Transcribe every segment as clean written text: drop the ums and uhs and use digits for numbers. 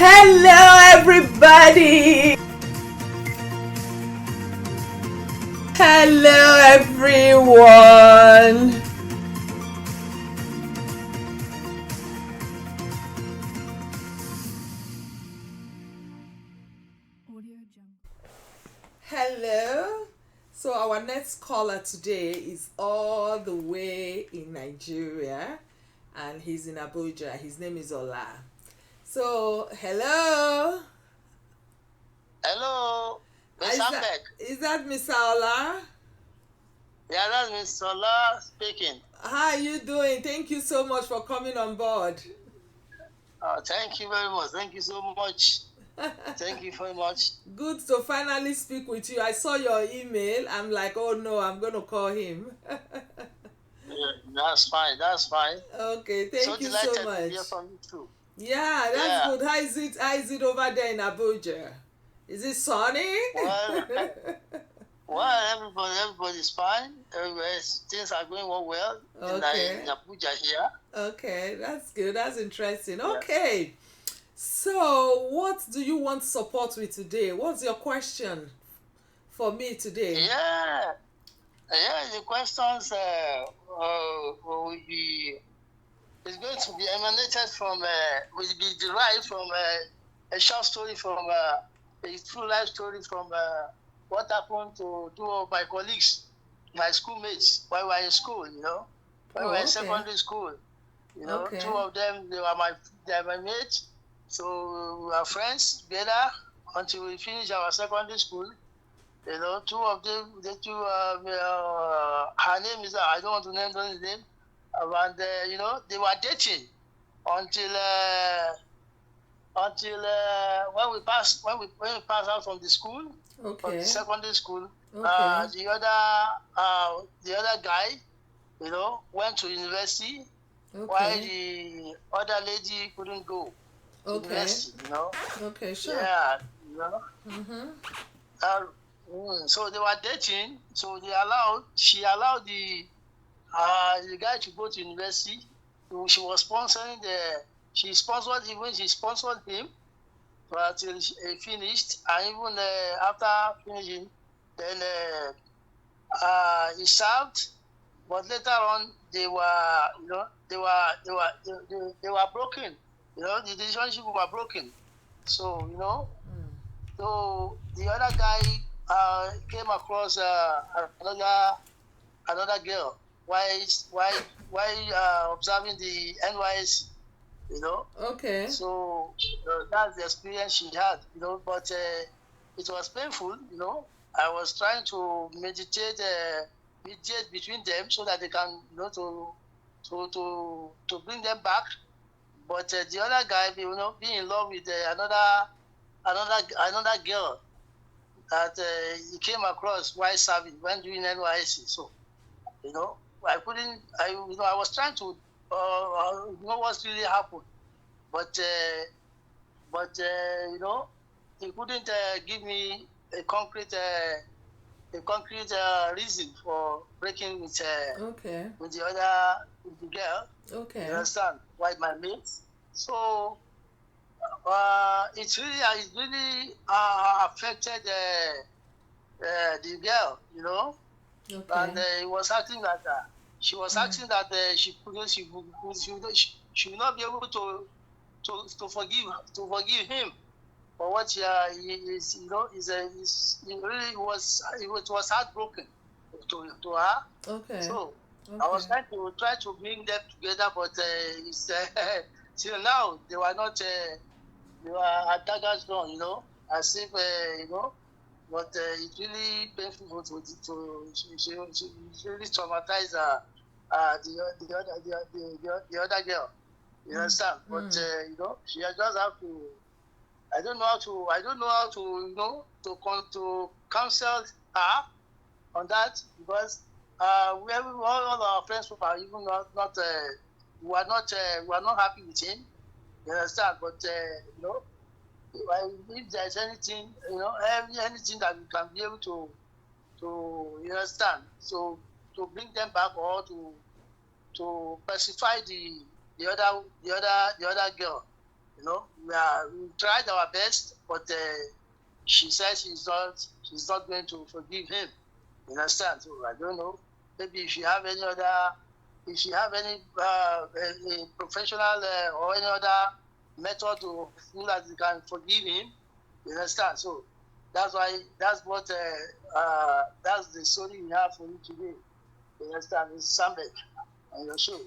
Hello, everybody. Hello, everyone. Hello. So our next caller today is all the way in Nigeria, and he's in Abuja. His name is Ola. So hello. Hello, Miss Ambek. Is that Mr. Ola? Yeah, that's Miss Ola speaking. How are you doing? Thank you so much for coming on board. Thank you very much. Thank you so much. Thank you very much. Good to finally speak with you. I saw your email. I'm like, oh no, I'm going to call him. That's fine. That's fine. Okay, thank you so much. To hear from you too. Yeah, that's good. How is it over there in Abuja? Is it sunny? Well, everybody's fine. Things are going well in Abuja here. Okay, that's good. That's interesting. Okay. So, what do you want support with today? What's your question for me today? Yeah, the questions will be, it's going to be emanated from, will be derived from a short story from, a true life story from what happened to two of my colleagues, my schoolmates, while we were in school, while we were in secondary school. Two of them, they were my mates. So we were friends together until we finished our secondary school. Two of them, her name is, I don't want to name the name, and they were dating until when we passed out from the school, from the secondary school. The other guy, went to university, while the other lady couldn't go to university. Okay, sure. Yeah, so they were dating. So she allowed the guy to go to university. She was sponsoring she sponsored him until he finished, and even after finishing, then he served. But later on, they were broken. The relationship were broken. So so the other guy came across another girl while observing the NYSC. Okay. So that's the experience she had. But it was painful. I was trying to mediate between them so that they can, to bring them back. But the other guy, being in love with another girl that he came across while serving when doing NYSC. So, I couldn't. I was trying to know what's really happened, but he couldn't give me a concrete reason for breaking with the girl. Okay. You understand? Why my mates? So it really affected the girl, Okay. and it was acting that she was acting that she will not be able to forgive him for what he is, it was heartbroken to her. Okay. So I was trying to bring them together, but it's till now they were not. They were at daggers drawn, as if But it's really painful she really traumatized the other girl. You understand? But she just have to. I don't know how to to counsel her on that, because all our friends who are even not we are not happy with him. You understand? But if there's anything, anything that we can be able to you understand, so to bring them back, or to pacify the other girl, We tried our best, but she says she's not going to forgive him. You understand? So I don't know. Maybe if you have any a professional or any other method to feel that you can forgive him. You understand? So that's the story we have for you today. You understand? It's Sambek on your show.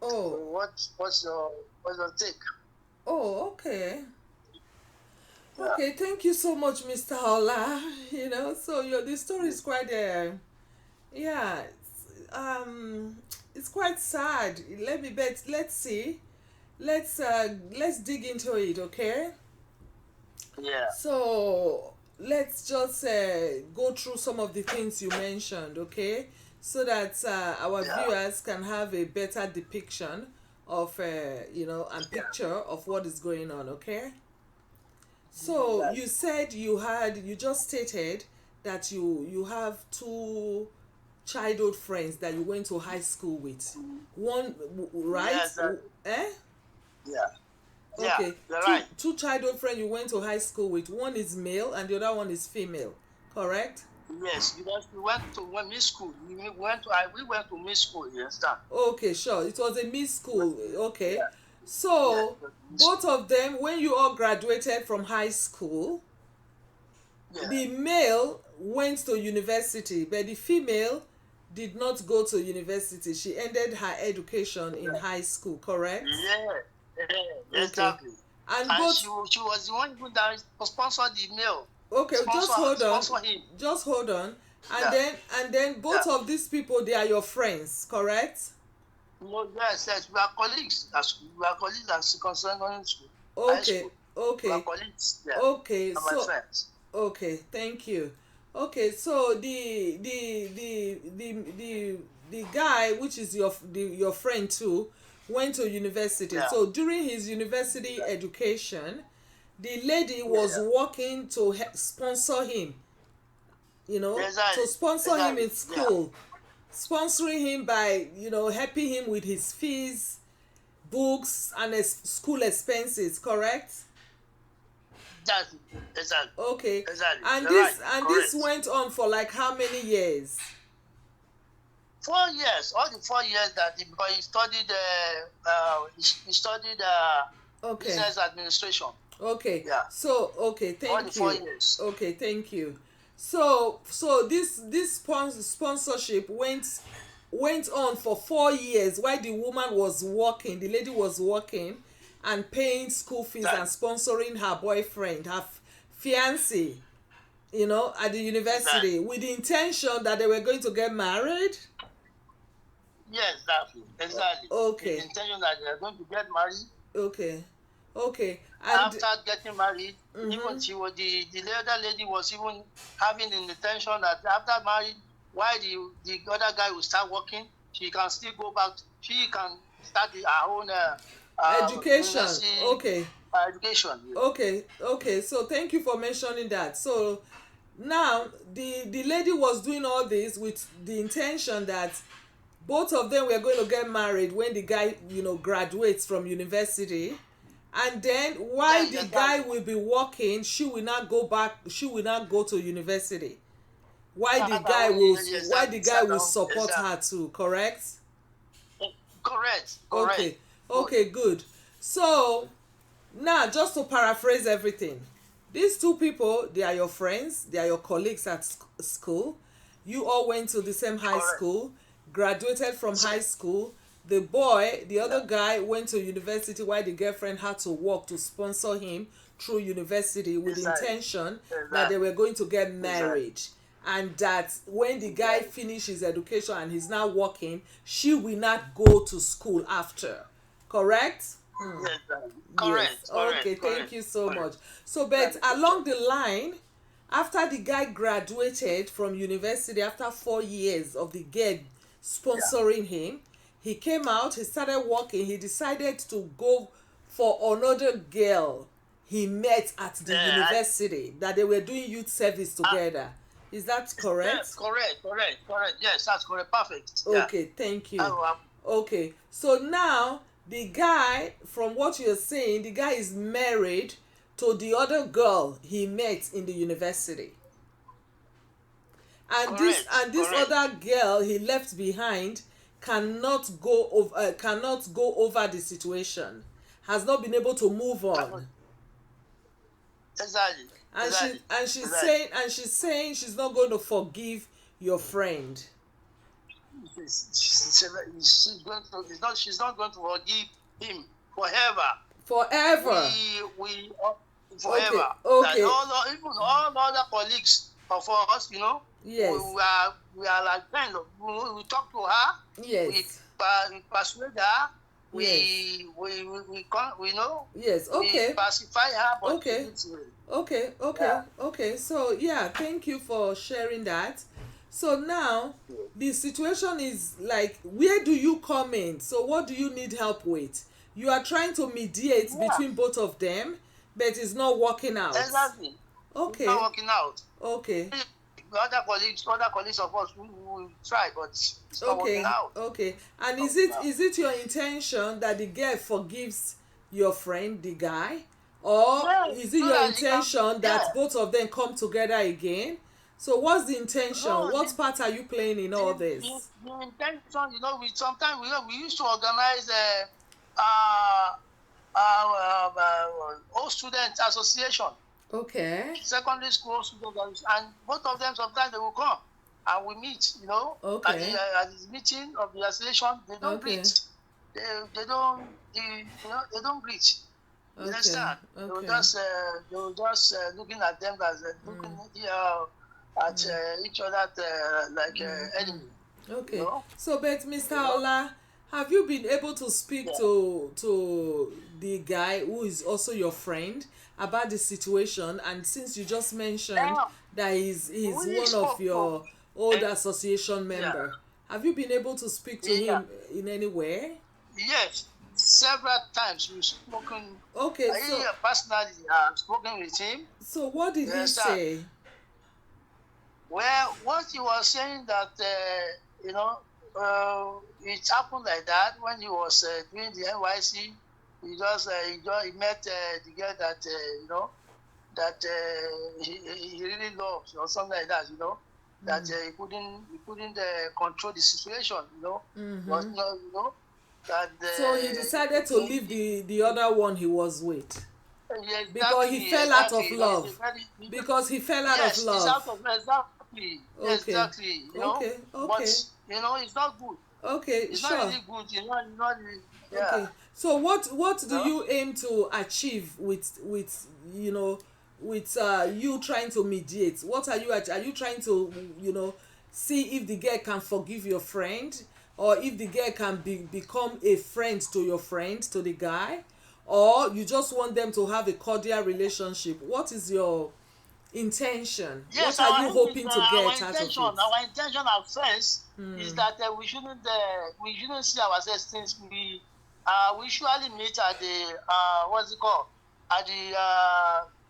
Oh. So what's your take? Oh, okay. Okay, thank you so much, Mr. Ola. So the story is quite yeah, it's quite sad. Let's see. Let's dig into it, okay? Yeah. So let's just go through some of the things you mentioned, okay? So that our viewers can have a better depiction of and picture of what is going on, okay? So you said you just stated that you have two childhood friends that you went to high school with. One, right? Yes, Eh? Yeah. Okay. You're right. Two childhood friends you went to high school with. One is male and the other one is female. Correct? Yes, because we went to mixed school. We went to mixed school. Yes, sir. Okay, sure. It was a mixed school. Okay. Yeah. So both of them, when you all graduated from high school, the male went to university, but the female did not go to university. She ended her education in high school, correct? Yeah, exactly. And she was the one who sponsored the male. Okay, just hold on. And then both of these people, they are your friends, correct? No, yes, we are colleagues. We are colleagues at secondary school. Okay. We are colleagues. Yeah. Okay, my friends. Okay, thank you. Okay, so the guy, which is your friend too, went to university. Yeah. So during his university education, the lady was working to sponsor him. To sponsor him in school, sponsoring him by helping him with his fees, books, and school expenses. Correct? Exactly. Okay. Exactly. And this went on for like how many years? 4 years. All the 4 years that because he studied business administration. Okay. Yeah. So thank you. All the 4 years. Okay, thank you. So this sponsorship went on for 4 years while the woman was working, the lady was working and paying school fees and sponsoring her boyfriend, her fiancé, at the university with the intention that they were going to get married. Yes, exactly. Okay. The intention that they are going to get married. Okay. And after getting married, even the other lady was even having the intention that after married, while the other guy will start working, she can still go back. She can start her own education. Education. Okay. So thank you for mentioning that. So now the lady was doing all this with the intention that both of them were going to get married when the guy graduates from university. And then while the guy will be working, she will not go to university. Why the guy will support her too, correct? Correct. Okay, good. So now just to paraphrase everything, these two people, they are your friends, they are your colleagues at school. You all went to the same high school, graduated from high school. The boy, the other guy, went to university while the girlfriend had to work to sponsor him through university with the intention that they were going to get married. And that when the guy finishes his education and he's now working, she will not go to school after. Correct? Yes. Correct. Okay, thank you so much. So, but along the line, after the guy graduated from university, after 4 years of the girl sponsoring him, he came out, he started working, he decided to go for another girl he met at the university, that they were doing youth service together. Is that correct? Yes, correct. Yes, that's correct. Perfect. Okay, thank you. Okay, so now the guy, from what you're saying, the guy is married to the other girl he met in the university, and Correct. this Correct. other girl he left behind cannot go over the situation, has not been able to move on, Exactly. and Exactly. Exactly. she's saying she's not going to forgive your friend She's not going to forgive him forever. forever. We Okay, forever. That okay, even all other colleagues of us, yes, we are like friends. We talk to her, we, yes, we persuade her, yes, yes. we Okay, pacify her, but she okay, needs to. okay, Yeah. okay, okay. So yeah, thank you for sharing that. So now the situation is like, where do you come in? So what do you need help with? You are trying to mediate Yeah. between both of them, but it's not working out. Exactly. It's not Okay, working out. okay, Other colleagues of us, we try, but it's not working okay, out. okay. And Not working out. is it your intention that the girl forgives your friend, the guy, or Yeah, is it so your that he can. intention Yeah. that both of them come together again? So what's the intention? No, What part are you playing in all this? the intention, we sometimes we used to organize uh, old student association, Okay, secondary school students, and both of them sometimes they will come and we meet. okay, At the meeting of the association, they don't okay, greet. They don't they don't greet. You okay, understand? okay, They were just looking at them as looking at each other like enemy. You okay. know? So, but Mr. You know? Ola, have you been able to speak Yeah. to the guy who is also your friend about the situation? And since you just mentioned Yeah. that he's We one of spoke. your old Uh, association yeah. member, have you been able to speak to Yeah. him in any way? Yes. Several times we've spoken. Okay, I personally spoken with him. so what did You he understand? say? Well, what he was saying that it happened like that when he was doing the NYC. He met the girl that that he really loves or something like that. That he couldn't control the situation. Was Mm-hmm. not that So he decided to leave the other one he was with yeah, because he exactly, fell out exactly. of He's a love. very Because he fell out of yes, it's out love. of exactly, Okay, exactly. okay, But okay, it's not good. okay, It's not sure. really good. Not really, yeah. Okay, so what You do know, you aim to achieve with with you trying to mediate? What are are you trying to see if the girl can forgive your friend, or if the girl can become a friend to your friend, to the guy, or you just want them to have a cordial relationship? What is your intention? yes, What are you hoping to our get out of intention, it? at first is Hmm. that we shouldn't see ourselves since we usually meet at the what's it called, at the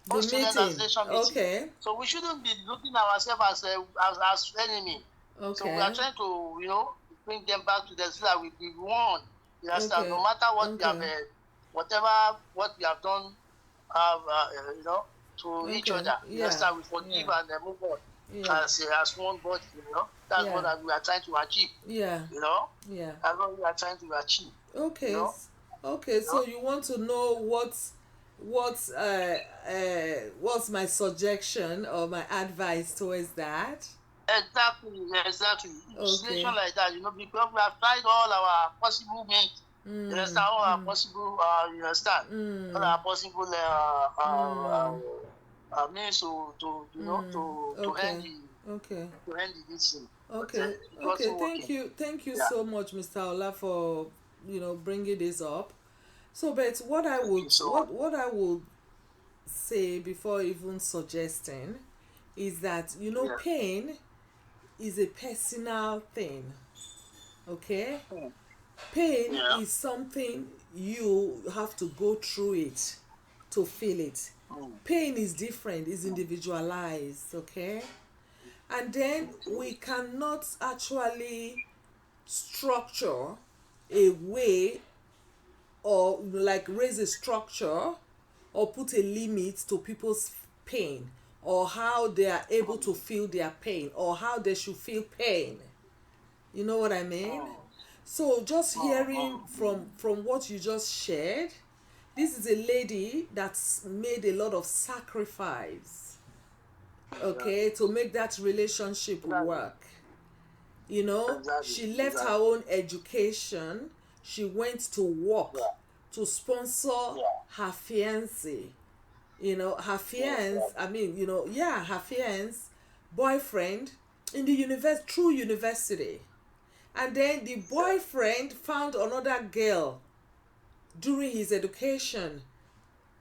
The post student meeting. association meeting. Okay. So we shouldn't be looking at ourselves as enemy. So we are Okay. trying to bring them back to the so that we be one. You understand? Okay. No matter what we have, Okay. whatever what we have done, to each Okay. other. You Yeah. understand? We Yeah. forgive and move on Yeah. as one body. That's Yeah. what we are trying to achieve. Yeah. You know, Yeah. that's what we are trying to achieve. You Okay. know, Okay. you So know. you want to know what's my suggestion or my advice towards that? Exactly, exactly. In situation Okay. like that, because we have tried all our possible means. You Mm. understand? All our Mm. possible, you understand? All Mm. our possible Mm. means Mm. to Okay. Okay. this thing. But Okay. it Okay. wasn't working. Thank you Yeah. so much, Mr. Ola, for bringing this up. So, but Thank you so much. what I would say before even suggesting is that Yeah. pain is a personal thing. Okay, Mm. pain Yeah. is something you have to go through it to feel it. Mm. Pain is different, is individualized. Okay, and then Okay. we cannot actually structure a way or like raise a structure or put a limit to people's pain, or how they are able to feel their pain, or how they should feel pain. You know what I mean? So just hearing from what you just shared, this is a lady that's made a lot of sacrifice, okay, to make that relationship work. You know, she left her own education, she went to work to sponsor her fiancé. You know, her fiancé, her fiancé boyfriend in the through university. And then the boyfriend found another girl during his education,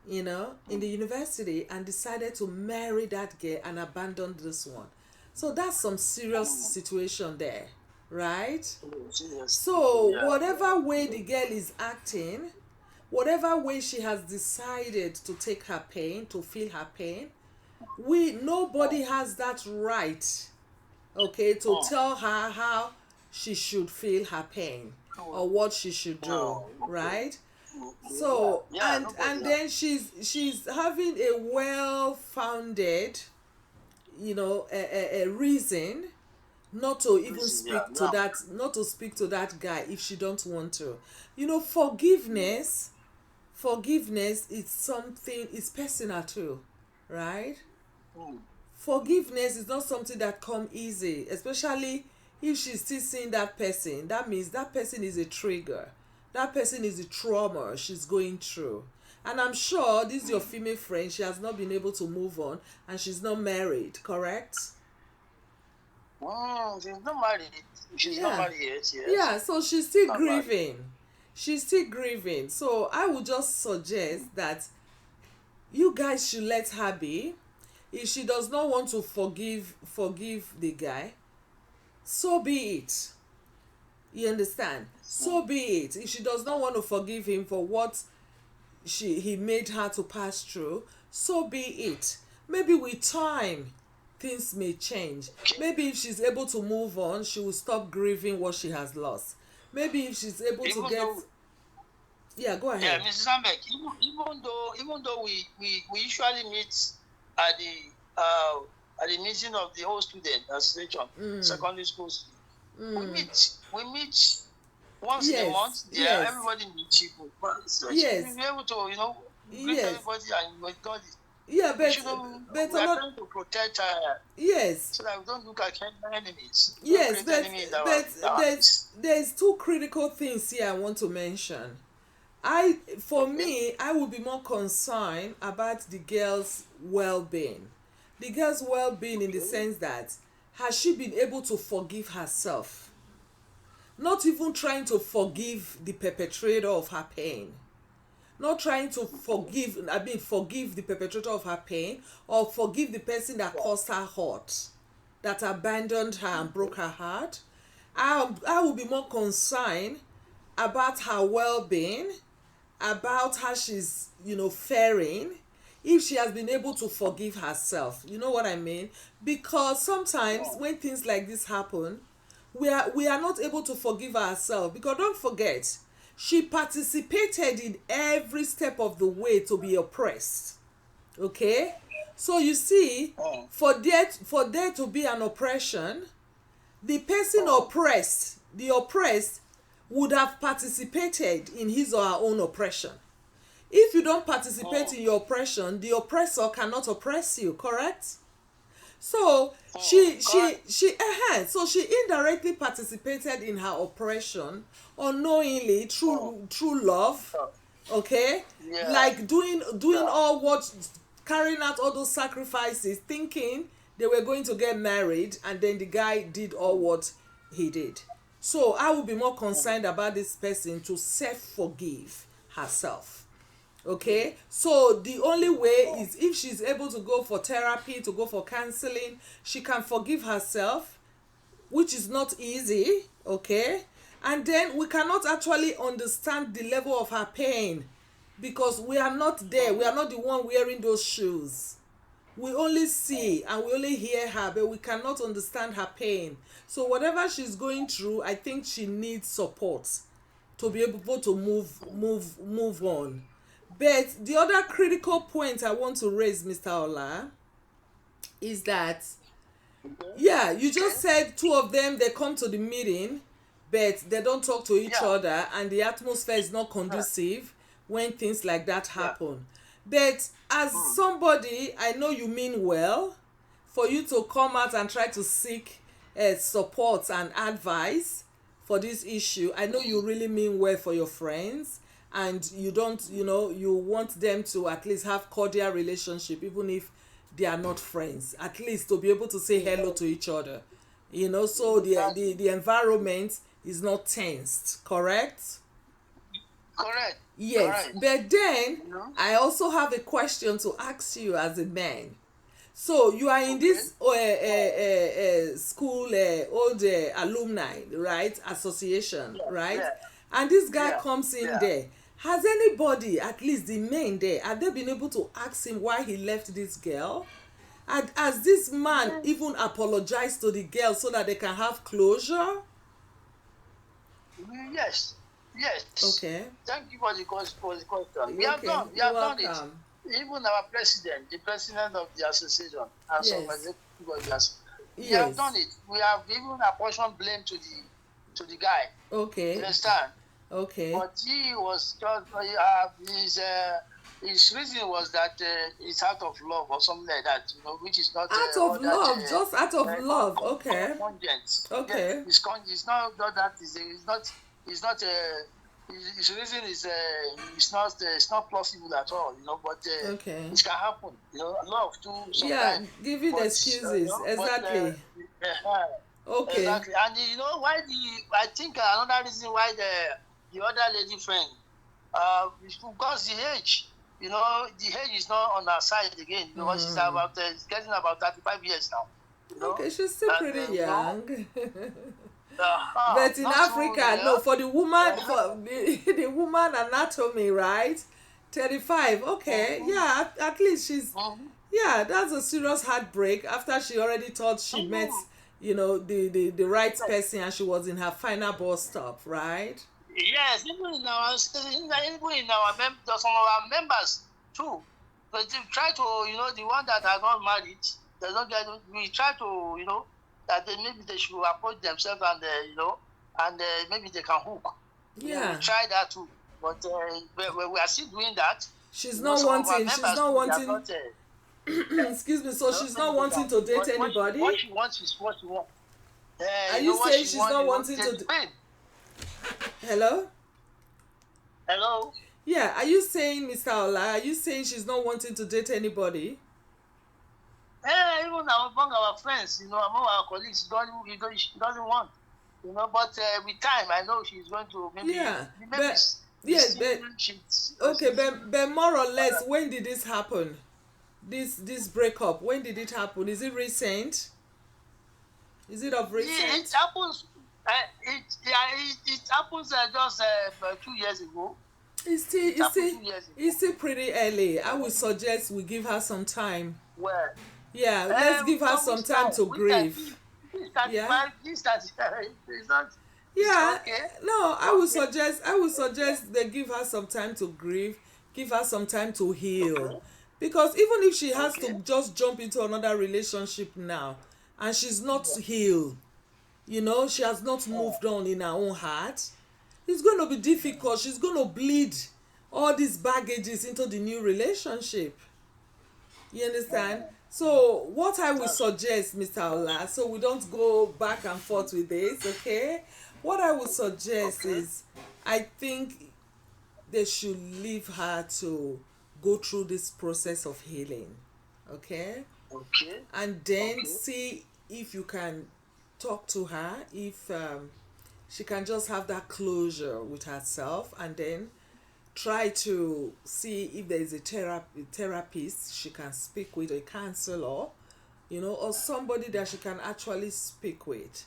you know, in the university, and decided to marry that girl and abandon this one. So that's some serious situation there, right? So whatever way the girl is acting, whatever way she has decided to take her pain, to feel her pain, nobody has that right, okay, to tell her how she should feel her pain or what she should do, right? So and then she's having a well-founded, you know, a reason not to even speak to that guy if she don't want to. You know, forgiveness is something, it's personal too, right? Forgiveness is not something that come easy, especially if she's still seeing that person. That means that person is a trigger, that person is a trauma she's going through. And I'm sure this is your female friend, she has not been able to move on, and she's not married, correct? She's not married. She's not married yet, yes. Yeah, so she's still grieving. She's still grieving. So I would just suggest that you guys should let her be. If she does not want to forgive the guy, so be it. You understand? So be it. If she does not want to forgive him for what he made her to pass through, so be it. Maybe with time things may change. Maybe if she's able to move on, she will stop grieving what she has lost. Maybe if she's able to get go ahead. Yeah, Mrs. Ambek, even though we usually meet at the meeting of the whole student association, secondary school student, we meet once in a month. Yeah, everybody meets people. But yes, we be able to, you know, greet everybody and with God. Yeah, but we are trying to protect her. Yes. So that we don't look like enemies. Yes, but there's two critical things here I want to mention. For me, I would be more concerned about the girl's well-being. The girl's well-being in the sense that, has she been able to forgive herself? Not even trying to forgive the perpetrator of her pain. Not trying to forgive the perpetrator of her pain, or forgive the person that caused her hurt, that abandoned her and broke her heart. I will be more concerned about her well-being, about how she's, you know, faring, if she has been able to forgive herself. You know what I mean? Because sometimes when things like this happen, we are not able to forgive ourselves, because don't forget, she participated in every step of the way to be oppressed. Okay? So you see, for there to be an oppression, the person oppressed, the oppressed, would have participated in his or her own oppression. If you don't participate in your oppression, the oppressor cannot oppress you, correct? So she indirectly participated in her oppression unknowingly through love, okay? Yeah. Like doing carrying out all those sacrifices, thinking they were going to get married, and then the guy did all what he did. So I would be more concerned about this person to self-forgive herself. Okay, so the only way is if she's able to go for therapy, to go for counseling, she can forgive herself, which is not easy, okay? And then we cannot actually understand the level of her pain, because we are not there. We are not the one wearing those shoes. We only see and we only hear her, but we cannot understand her pain. So whatever she's going through, I think she needs support to be able to move on. But the other critical point I want to raise, Mr. Ola, is that yeah, you just said two of them, they come to the meeting but they don't talk to each other, and the atmosphere is not conducive when things like that happen. But as somebody, I know you mean well for you to come out and try to seek support and advice for this issue. I know you really mean well for your friends, and you don't, you want them to at least have cordial relationship, even if they are not friends, at least to be able to say hello to each other, so the environment is not tensed, correct? Correct. Yes. Correct. But then I also have a question to ask you as a man. So you are in this school, old alumni, right, association, right? And this guy comes in there. Has anybody, at least the men there, have they been able to ask him why he left this girl? And has this man even apologized to the girl so that they can have closure? Yes. Okay. Thank you for the question. We have Okay. done. We You're have done it. welcome. Even our president, the president of the association, and some executive officers, we Yes. have done it. We have even apportioned blame to the guy. Okay. You understand? Okay. But he was just his reason was that it's out of love or something like that, which is not Out of love, just out of love. Okay. Okay. It's not that. It's not. His reason is it's not plausible at all, but Okay. it can happen, love too sometimes. Yeah, give it excuses. Exactly. Okay. Exactly. And why I think another reason why the other lady friend is because the age. The age is not on her side again, because she's getting about 35 years now. Okay, she's still pretty young. Uh-huh. But in Africa, no, for the woman, for the woman anatomy, right? 35. Okay, yeah, at least she's, yeah, that's a serious heartbreak after she already thought she met, the right person, and she was in her final bus stop, right? Yes, even in our some of our members too. But they try to, the one that are not married, they don't get. We try to, that maybe they should approach themselves and maybe they can hook. Yeah. We try that too, but we are still doing that. She's not wanting. She's not wanting. Excuse me. So she's not wanting to date anybody. What she wants is what she wants. Are you saying she's not wanting to? Hello? Hello? Yeah, are you saying, Mr. Ola, are you saying she's not wanting to date anybody? Even among our friends, among our colleagues, she doesn't want. But with time, I know she's going to maybe. But more or less, when did this happen? This breakup, when did it happen? Is it recent? Is it of recent? Yeah, it happens. It happens just 2 years ago. It's still pretty early. I would suggest we give her some time. Well, yeah, let's give her some time to grieve. Yeah. Yeah. No, I would suggest they give her some time to grieve, give her some time to heal. Because even if she has to just jump into another relationship now and she's not healed, she has not moved on in her own heart, it's going to be difficult. She's going to bleed all these baggages into the new relationship. You understand? So what I would suggest, Mr. Ola, so we don't go back and forth with this, okay? What I would suggest is, I think they should leave her to go through this process of healing, okay? Okay. And then see if you can talk to her, if she can just have that closure with herself, and then try to see if there is a therapist she can speak with, a counselor, or somebody that she can actually speak with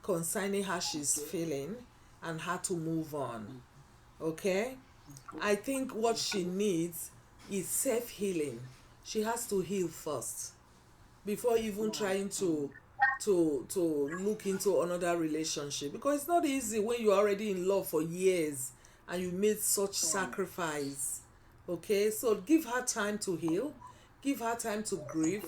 concerning how she's feeling and how to move on. Okay? I think what she needs is self-healing. She has to heal first before even trying to to look into another relationship, because it's not easy when you're already in love for years and you made such sacrifice. Okay, so give her time to heal, give her time to grieve,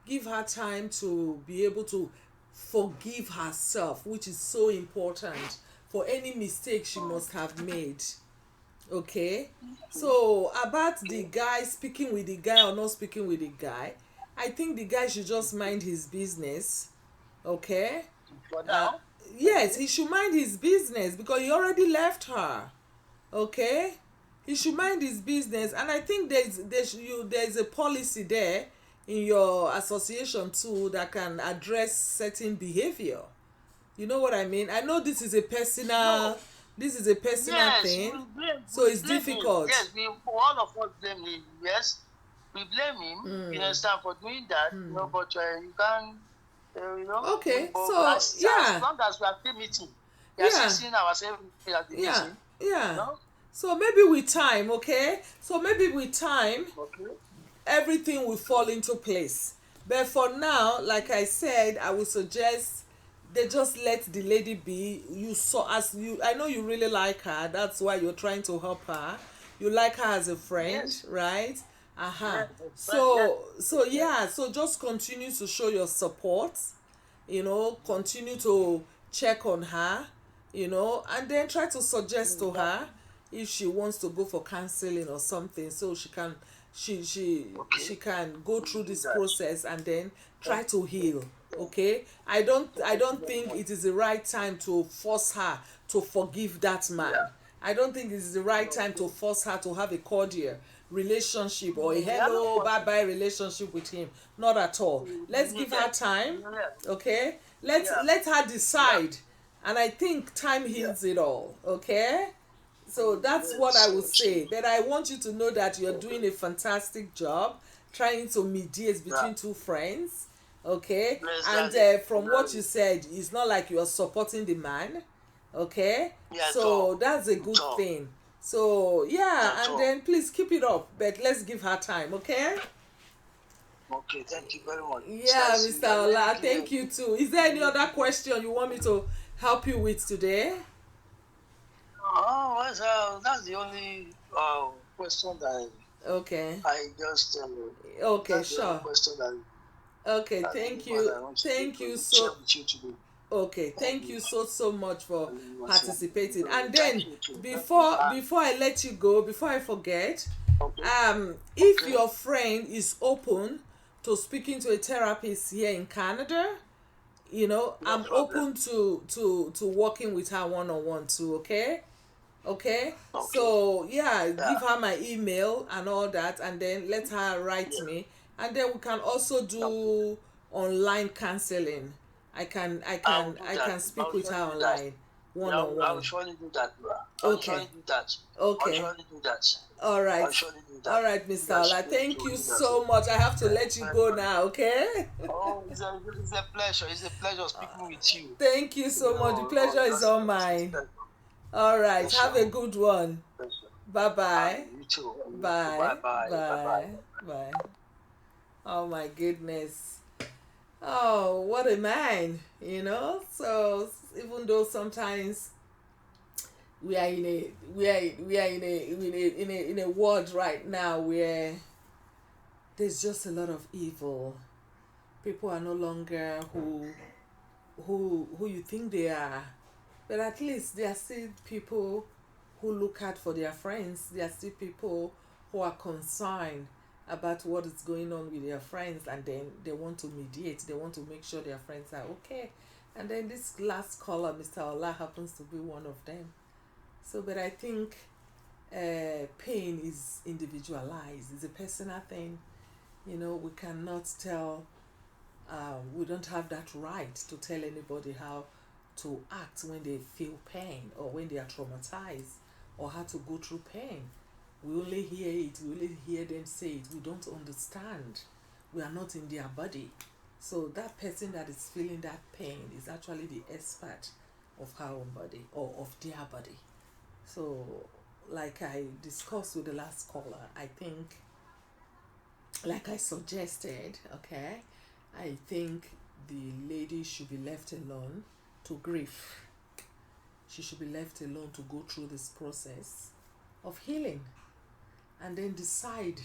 give her time to be able to forgive herself, which is so important, for any mistake she must have made. Okay, so about the guy, speaking with the guy or not speaking with the guy, I think the guy should just mind his business. Okay, For uh, now. yes, he should mind his business because he already left her. Okay, he should mind his business, and I think there's a policy there in your association too that can address certain behavior. You know what I mean? I know this is a No. personal, this is a personal Yes, thing, we so it's blame him. difficult. Yes, we all of us blame him. Yes, we blame him. You Hmm. understand, for doing that. But you can't. Okay, But so as yeah, long as we are still meeting, we are still yeah, seeing ourselves at the yeah, meeting. yeah. No. So maybe with time, okay? So maybe with time, Okay. everything will fall into place. But for now, like I said, I would suggest they just let the lady be. You saw, as you, I know you really like her, that's why you're trying to help her. You like her as a friend, Yes. right? Uh-huh. Yes. Yes. So yeah, so just continue to show your support, continue to check on her, and then try to suggest to her if she wants to go for counseling or something, so she can she Okay. can go through Do this that. process and then try Thank to heal. you. Okay, I don't Very think much. it is the right time to force her to forgive that man. Yeah. I don't think it's the right No. time to force her to have a cordial relationship or a We are not hello bye forcing. bye relationship with him. Not at all. We Let's give her needed. time. Yeah. Okay, let Yeah. let her Yeah. decide, and I think time Yeah. heals it all. Okay, so that's what I Yes. would say. But I want you to know that you're doing a fantastic job trying to mediate Yeah. between two friends. Okay, and Exactly. from what you said, it's not like you are supporting the man. Okay, Yeah. so that's a good Talk. thing. So yeah, and Talk. then please keep it up, but let's give her time. Okay. Okay, thank you very much. Yeah, You Mr. are very Ola, clear. thank you too. Is there any other question you want me to help you with today? Oh, well, so that's the only question that Okay. I just. Okay, That's the only sure. question Okay, that thank what you. I want to do Thank you to share so with you today. okay, Thank thank you. you so much for participating. And Thank then you too. Thank you. before I let you go, before I forget, Okay. if Okay. your friend is open to speaking to a therapist here in Canada, No I'm problem. open to working with her one on one too, okay? Okay, Okay. so yeah, Yeah. give her my email and all that, and then let her write Yeah. me, and then we can also Okay. do online counseling. i can i I will can do i that. can I speak will with her surely do that. online, Yeah, one on I will one. surely do that. I will Okay, surely do that. I will okay, surely do that. all I right, will surely do that. all right, Mr. That's Ola, going thank to you do that. so much. I have to Thank let you you very go much. now, okay? Oh, it's a pleasure. It's a pleasure speaking with you. Thank you so much. The pleasure is all That's mine. pleasure. All right, Pleasure. have a good one. Pleasure. Bye bye. You too. You too. Bye Bye. bye. Bye bye. Bye. Bye. Oh my goodness. Oh, what a man. So even though sometimes we are in a world right now where there's just a lot of evil. People are no longer who you think they are. But at least there are still people who look out for their friends. There are still people who are concerned about what is going on with their friends, and then they want to mediate. They want to make sure their friends are okay. And then this last caller, Mr. Ola, happens to be one of them. So, but I think pain is individualized. It's a personal thing. We cannot tell, we don't have that right to tell anybody how to act when they feel pain or when they are traumatized, or how to go through pain. We only hear it, we only hear them say it. We don't understand. We are not in their body. So that person that is feeling that pain is actually the expert of her own body or of their body. So, like I discussed with the last caller, I think, like I suggested, okay, I think the lady should be left alone to grieve. She should be left alone to go through this process of healing and then decide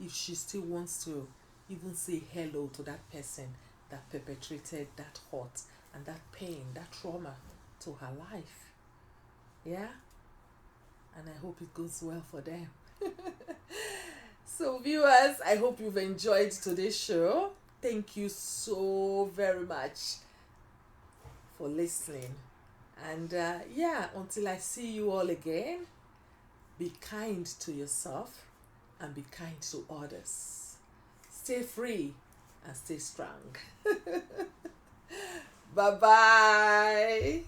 if she still wants to even say hello to that person that perpetrated that hurt and that pain, that trauma to her life. Yeah? And I hope it goes well for them. So viewers, I hope you've enjoyed today's show. Thank you so very much for listening. And until I see you all again, be kind to yourself and be kind to others. Stay free and stay strong. Bye-bye.